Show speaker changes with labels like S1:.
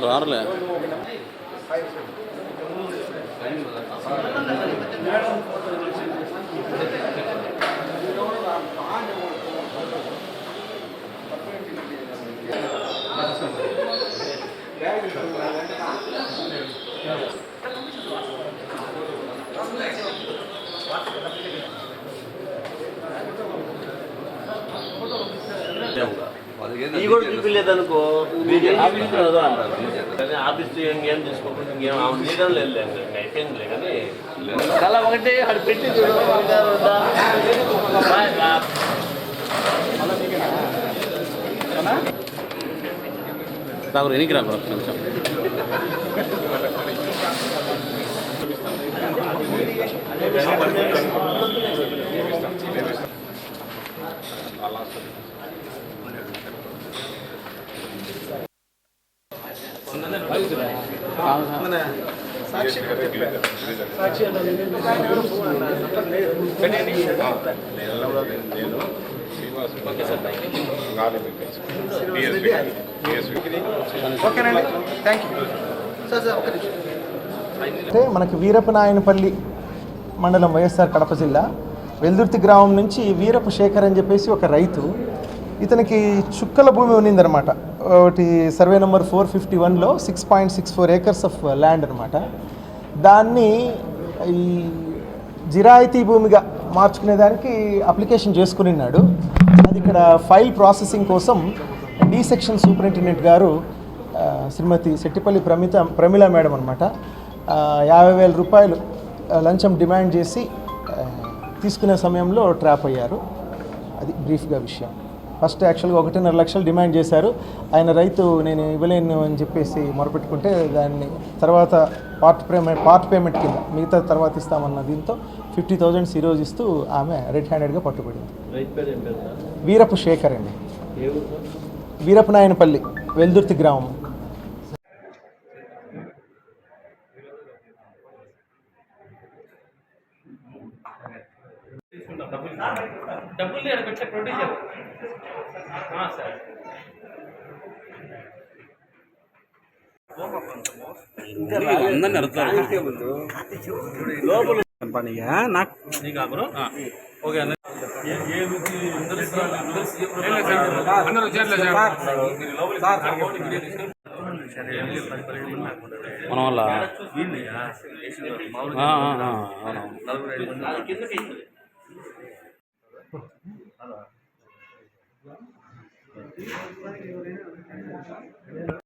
S1: రారులే
S2: ఈ కూడా చూపించలేదనుకో కానీ ఆఫీస్ ఇంకేం తీసుకోకుండా ఇంకేం నీడం లేదు అయిపోయిందిలే కానీ కళ ఒకటే అక్కడ పెట్టి
S1: నాకు ఎనికి రా కొంచెం
S3: అంటే మనకి వీరపనాయనపల్లి మండలం వైఎస్ఆర్ కడప జిల్లా వెల్దుర్తి గ్రామం నుంచి వీరపు శేఖర్ అని చెప్పేసి ఒక రైతు, ఇతనికి చుక్కల భూమి ఉన్నిందనమాట. ఒకటి సర్వే నెంబర్ 451లో 6.64 acres ఆఫ్ ల్యాండ్ అనమాట. దాన్ని ఈ జిరాయితీ భూమిగా మార్చుకునేదానికి అప్లికేషన్ చేసుకునిన్నాడు. అది ఇక్కడ ఫైల్ ప్రాసెసింగ్ కోసం డి సెక్షన్ సూపరింటెండెంట్ గారు శ్రీమతి సెట్టిపల్లి ప్రమిళ మేడం అనమాట 50,000 రూపాయలు లంచం డిమాండ్ చేసి తీసుకునే సమయంలో ట్రాప్ అయ్యారు. అది బ్రీఫ్గా విషయం. ఫస్ట్ యాక్చువల్గా 1.5 లక్షలు డిమాండ్ చేశారు. ఆయన రైతు నేను ఇవ్వలేను అని చెప్పేసి మొరపెట్టుకుంటే దాన్ని తర్వాత పార్ట్ పేమెంట్ కింద మిగతా తర్వాత ఇస్తామన్న దీంతో 50,000 ఈరోజు ఇస్తూ ఆమె రెడ్ హ్యాండెడ్గా పట్టుబడింది. వీరపు శేఖర్ అండి, వీరపనాయనపల్లి వెల్దుర్తి గ్రామం.
S2: డబ్బులు పెట్టే ప్రొడ్యూసర్ సార్
S1: అందరిని అడుగుతారు ఓకే మన వల్ల